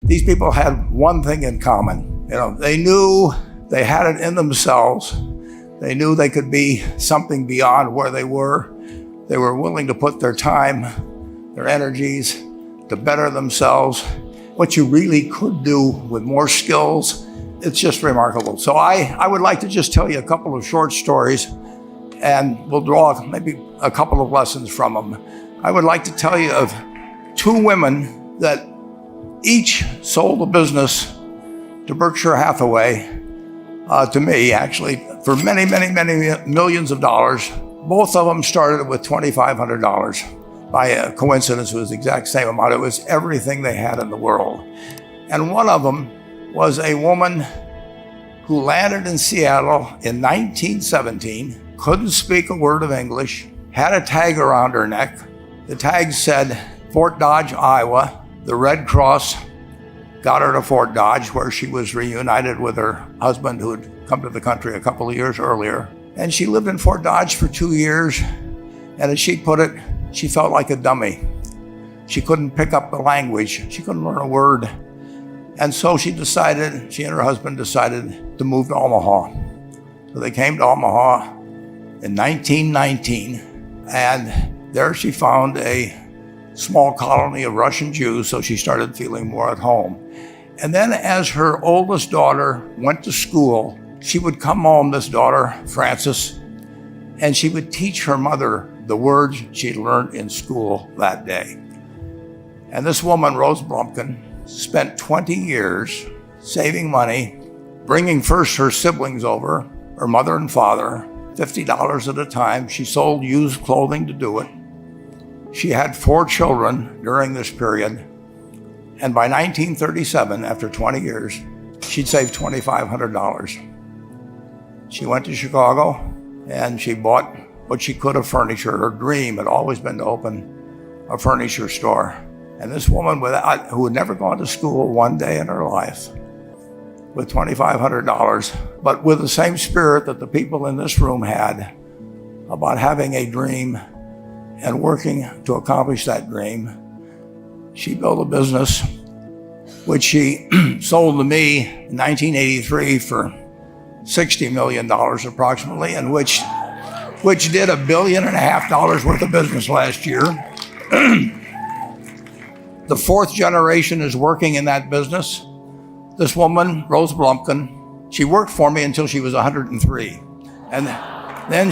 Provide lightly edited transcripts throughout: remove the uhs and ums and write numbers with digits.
these people had one thing in common. They knew they had it in themselves. They knew they could be something beyond where they were. They were willing to put their time, their energies to better themselves. What you really could do with more skills, it's just remarkable. So I would like to just tell you a couple of short stories, and we'll draw maybe a couple of lessons from them. I would like to tell you of two women that each sold a business to Berkshire Hathaway, to me actually, for many, many, many millions of dollars. Both of them started with $2,500. By a coincidence, it was the exact same amount. It was everything they had in the world. And one of them was a woman who landed in Seattle in 1917, couldn't speak a word of English, had a tag around her neck. The tag said Fort Dodge, Iowa. The Red Cross got her to Fort Dodge, where she was reunited with her husband who had come to the country a couple of years earlier. And she lived in Fort Dodge for 2 years. And as she put it, she felt like a dummy. She couldn't pick up the language. She couldn't learn a word. And so she and her husband decided to move to Omaha. So they came to Omaha in 1919. And there she found a small colony of Russian Jews, so she started feeling more at home. And then as her oldest daughter went to school, she would come home, this daughter, Frances, and she would teach her mother the words she'd learned in school that day. And this woman, Rose Blumpkin, spent 20 years saving money, bringing first her siblings over, her mother and father, $50 at a time. She sold used clothing to do it. She had 4 children during this period. And by 1937, after 20 years, she'd saved $2,500. She went to Chicago and she bought what she could of furniture. Her dream had always been to open a furniture store. And this woman who had never gone to school one day in her life, with $2,500, but with the same spirit that the people in this room had about having a dream and working to accomplish that dream, she built a business which she sold to me in 1983 for $60 million approximately, and which did $1.5 billion worth of business last year. The 4th generation is working in that business. This woman, Rose Blumpkin, she worked for me until she was 103. And then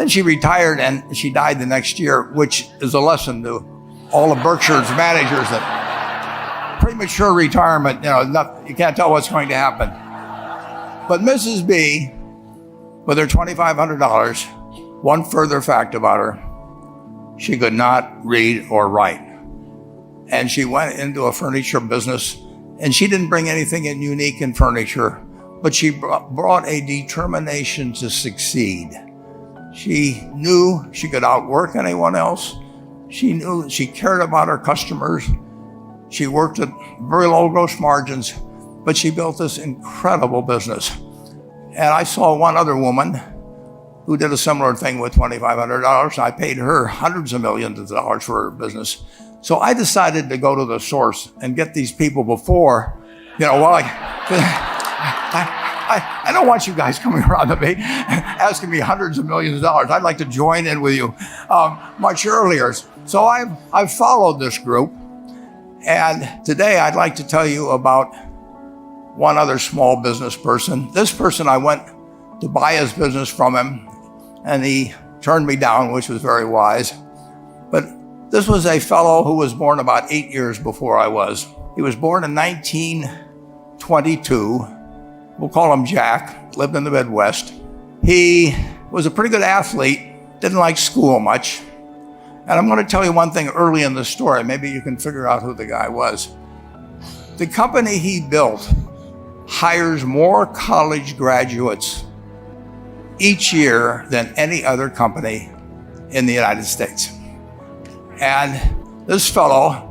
she retired and she died the next year, which is a lesson to all of Berkshire's managers that premature retirement, you can't tell what's going to happen. But Mrs. B, with her $2,500, one further fact about her, she could not read or write. And she went into a furniture business, and she didn't bring anything unique in furniture, but she brought a determination to succeed. She knew she could outwork anyone else. She knew she cared about her customers. She worked at very low gross margins, but she built this incredible business. And I saw one other woman who did a similar thing with $2,500, and I paid her hundreds of millions of dollars for her business. So I decided to go to the source and get these people before, I don't want you guys coming around to me asking me hundreds of millions of dollars. I'd like to join in with you much earlier. So I've followed this group, and today I'd like to tell you about one other small business person. This person, I went to buy his business from him, and he turned me down, which was very wise. But this was a fellow who was born about 8 years before I was. He was born in 1922. We'll call him Jack, lived in the Midwest. He was a pretty good athlete, didn't like school much. And I'm going to tell you one thing early in the story. Maybe you can figure out who the guy was. The company he built hires more college graduates each year than any other company in the United States. And this fellow,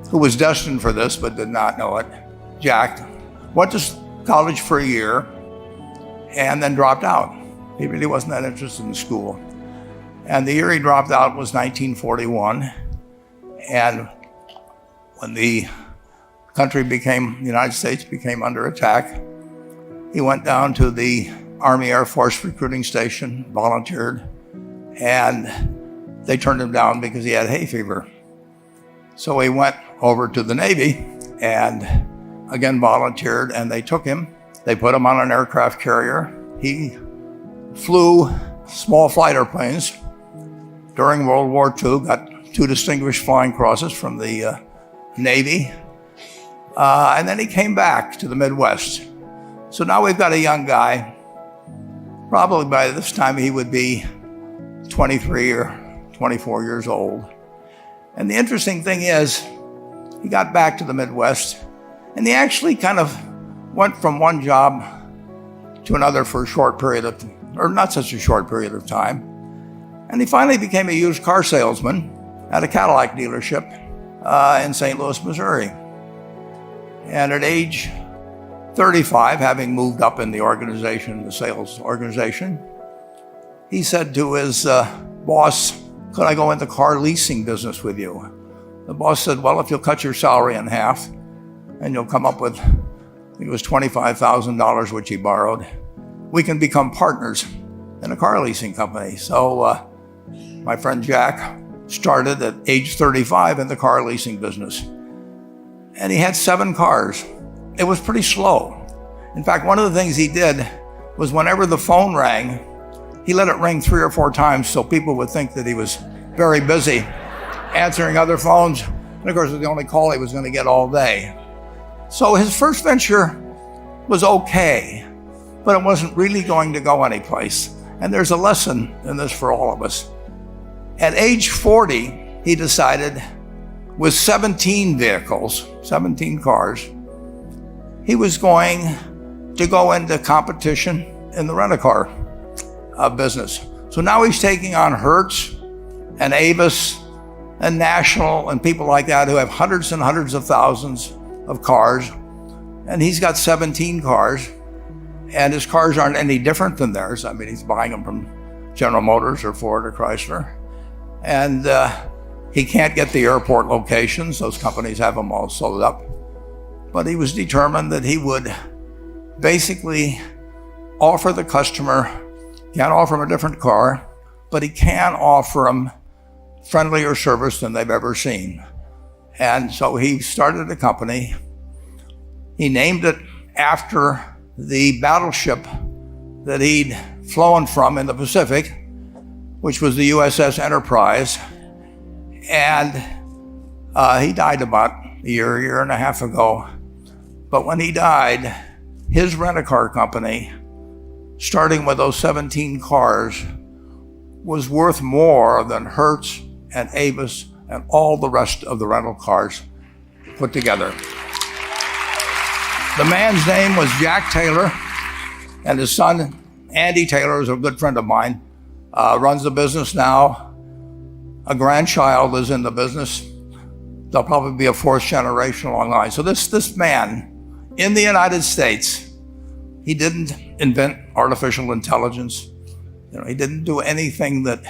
who was destined for this but did not know it, Jack, went to college for a year and then dropped out. He really wasn't that interested in school. And the year he dropped out was 1941. And when the the United States became under attack, he went down to the Army Air Force recruiting station, volunteered, and they turned him down because he had hay fever. So he went over to the Navy and again volunteered, and they took him. They put him on an aircraft carrier. He flew small fighter planes during World War II, got 2 distinguished flying crosses from the Navy, and then he came back to the Midwest. So now we've got a young guy. Probably by this time he would be 23 or 24 years old. And the interesting thing is, he got back to the Midwest, and he actually kind of went from one job to another for a short period of, or not such a short period of time. And he finally became a used car salesman at a Cadillac dealership in St. Louis, Missouri. And at age 35, having moved up in the organization, the sales organization, he said to his boss, "Could I go into car leasing business with you?" The boss said, "Well, if you'll cut your salary in half and you'll come up with," I think it was $25,000, which he borrowed, "we can become partners in a car leasing company." So my friend Jack started at age 35 in the car leasing business. And he had 7 cars. It was pretty slow. In fact, one of the things he did was whenever the phone rang, he let it ring 3 or 4 times so people would think that he was very busy answering other phones. And of course, it was the only call he was going to get all day. So his first venture was okay, but it wasn't really going to go anyplace. And there's a lesson in this for all of us. At age 40, he decided, with 17 vehicles, 17 cars, he was going to go into competition in the rent-a-car business. So now he's taking on Hertz and Avis and National and people like that who have hundreds and hundreds of thousands of cars. And he's got 17 cars, and his cars aren't any different than theirs. I mean, he's buying them from General Motors or Ford or Chrysler. And he can't get the airport locations. Those companies have them all sold up. But he was determined that he would basically offer the customer, can't offer him a different car, but he can offer them friendlier service than they've ever seen. And so he started a company. He named it after the battleship that he'd flown from in the Pacific, which was the USS Enterprise. And he died about a year and a half ago. But when he died, his rent-a-car company, starting with those 17 cars, was worth more than Hertz and Avis and all the rest of the rental cars put together. The man's name was Jack Taylor, and his son, Andy Taylor, is a good friend of mine, runs the business now. A grandchild is in the business. There'll probably be a 4th generation along the line. So this man, in the United States, he didn't invent artificial intelligence. He didn't do anything that,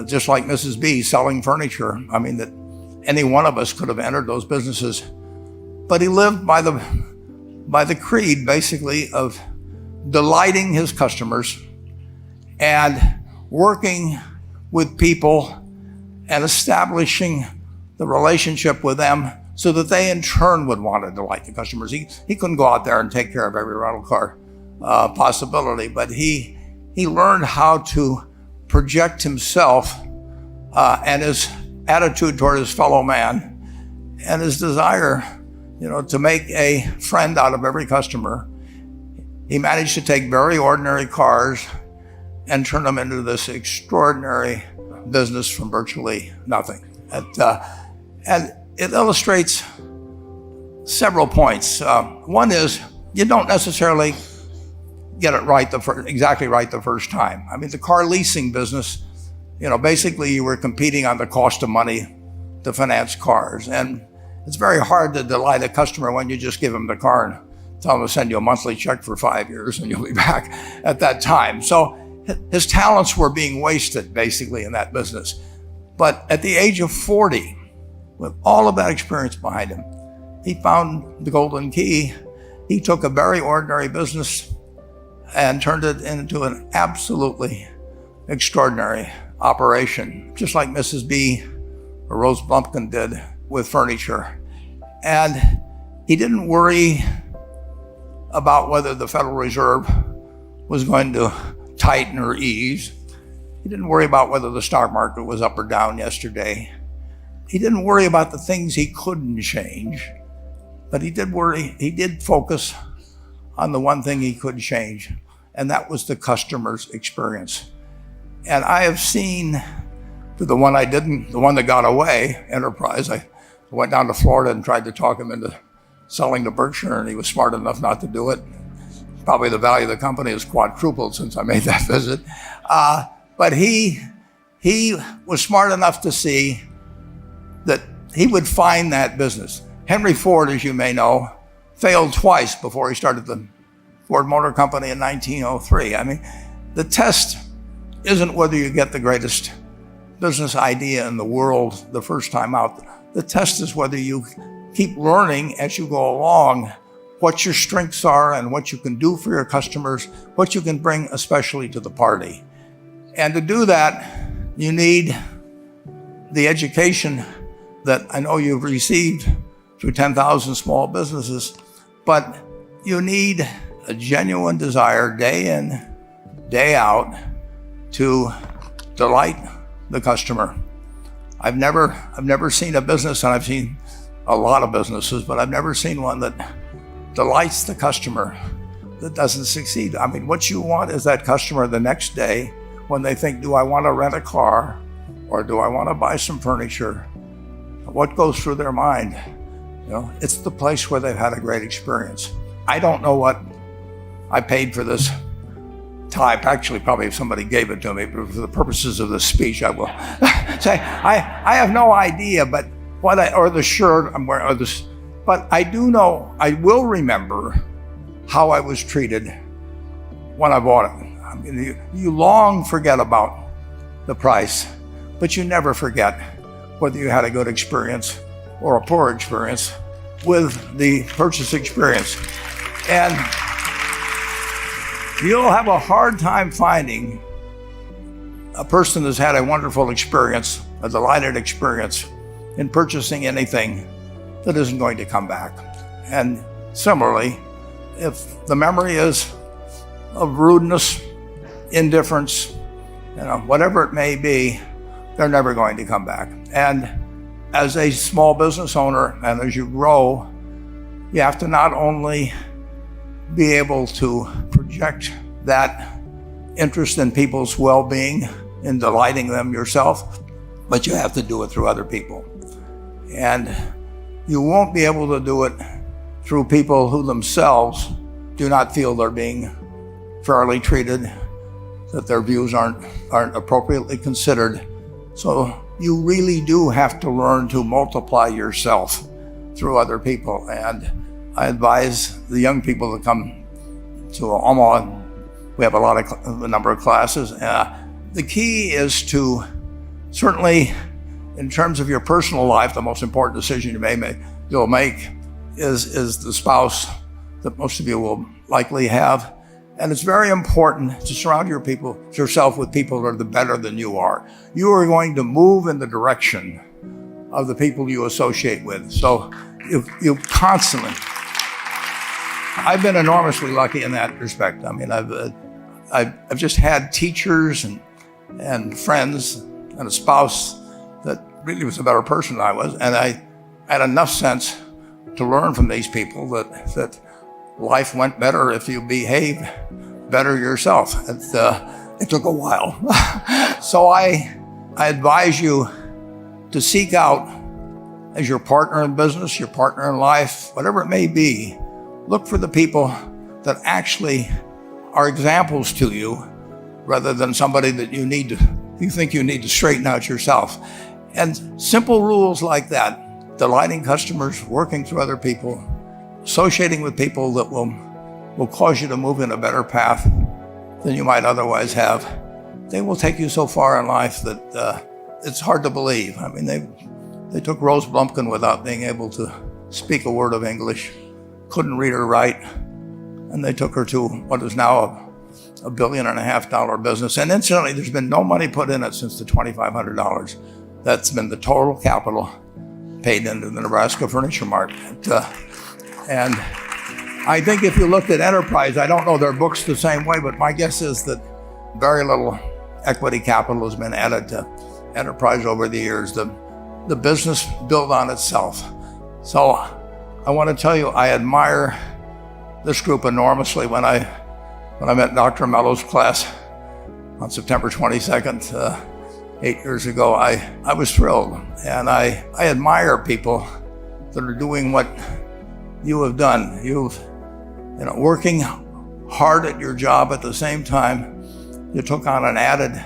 just like Mrs. B selling furniture, I mean, that any one of us could have entered those businesses. But he lived by the creed, basically, of delighting his customers and working with people and establishing the relationship with them so that they in turn would want to delight the customers. He couldn't go out there and take care of every rental car possibility, but he learned how to project himself and his attitude toward his fellow man and his desire, to make a friend out of every customer. He managed to take very ordinary cars and turn them into this extraordinary business from virtually nothing. And it illustrates several points. One is, you don't necessarily get it right exactly right the first time. I mean, the car leasing business, basically you were competing on the cost of money to finance cars. And it's very hard to delight a customer when you just give them the car and tell them to send you a monthly check for 5 years and you'll be back at that time. So his talents were being wasted basically in that business. But at the age of 40, with all of that experience behind him, he found the golden key. He took a very ordinary business and turned it into an absolutely extraordinary operation, just like Mrs. B or Rose Blumpkin did with furniture. And he didn't worry about whether the Federal Reserve was going to tighten or ease. He didn't worry about whether the stock market was up or down yesterday. He didn't worry about the things he couldn't change, but he did focus on the one thing he could change, and that was the customer's experience. And I have seen the one that got away, Enterprise. I went down to Florida and tried to talk him into selling to Berkshire, and he was smart enough not to do it. Probably the value of the company has quadrupled since I made that visit. But he was smart enough to see that he would find that business. Henry Ford, as you may know, failed twice before he started the Ford Motor Company in 1903. I mean, the test isn't whether you get the greatest business idea in the world the first time out. The test is whether you keep learning as you go along what your strengths are and what you can do for your customers, what you can bring especially to the party. And to do that, you need the education that I know you've received through 10,000 small businesses, but you need a genuine desire day in, day out to delight the customer. I've never seen a business, and I've seen a lot of businesses, but I've never seen one that delights the customer that doesn't succeed. I mean, what you want is that customer the next day when they think, do I want to rent a car or do I want to buy some furniture? What goes through their mind? You know, it's the place where they've had a great experience. I don't know what I paid for this tie. Actually, probably if somebody gave it to me, but for the purposes of this speech, I will say I have no idea. But or the shirt I'm wearing, or this. But I do know, I will remember how I was treated when I bought it. I mean, you long forget about the price, but you never forget whether you had a good experience or a poor experience with the purchase experience. And you'll have a hard time finding a person that's had a wonderful experience, a delighted experience in purchasing anything that isn't going to come back. And similarly, if the memory is of rudeness, indifference, whatever it may be, they're never going to come back. And as a small business owner, and as you grow, you have to not only be able to project that interest in people's well-being, in delighting them yourself, but you have to do it through other people. And you won't be able to do it through people who themselves do not feel they're being fairly treated, that their views aren't appropriately considered. So you really do have to learn to multiply yourself through other people. And I advise the young people that come to Omaha. We have a number of classes. The key is to, certainly in terms of your personal life, the most important decision you'll make is the spouse that most of you will likely have. And it's very important to surround yourself with people that are better than you are. You are going to move in the direction of the people you associate with. So you constantly, I've been enormously lucky in that respect. I mean, I've just had teachers and friends and a spouse that really was a better person than I was. And I had enough sense to learn from these people that life went better if you behaved better yourself. It took a while. So I advise you to seek out, as your partner in business, your partner in life, whatever it may be, look for the people that actually are examples to you rather than somebody that you think you need to straighten out yourself. And simple rules like that, delighting customers, working through other people, associating with people that will cause you to move in a better path than you might otherwise have, they will take you so far in life that it's hard to believe. I mean, they took Rose Blumpkin without being able to speak a word of English, couldn't read or write, and they took her to what is now a $1.5 billion business. And incidentally, there's been no money put in it since the $2,500. That's been the total capital paid into the Nebraska Furniture Mart. And I think if you looked at Enterprise, I don't know their books the same way, but my guess is that very little equity capital has been added to Enterprise over the years. The business built on itself. So I want to tell you, I admire this group enormously. When I met Dr. Mello's class on September 22nd, 8 years ago, I was thrilled. And I admire people that are doing what you have done. Working hard at your job at the same time, you took on an added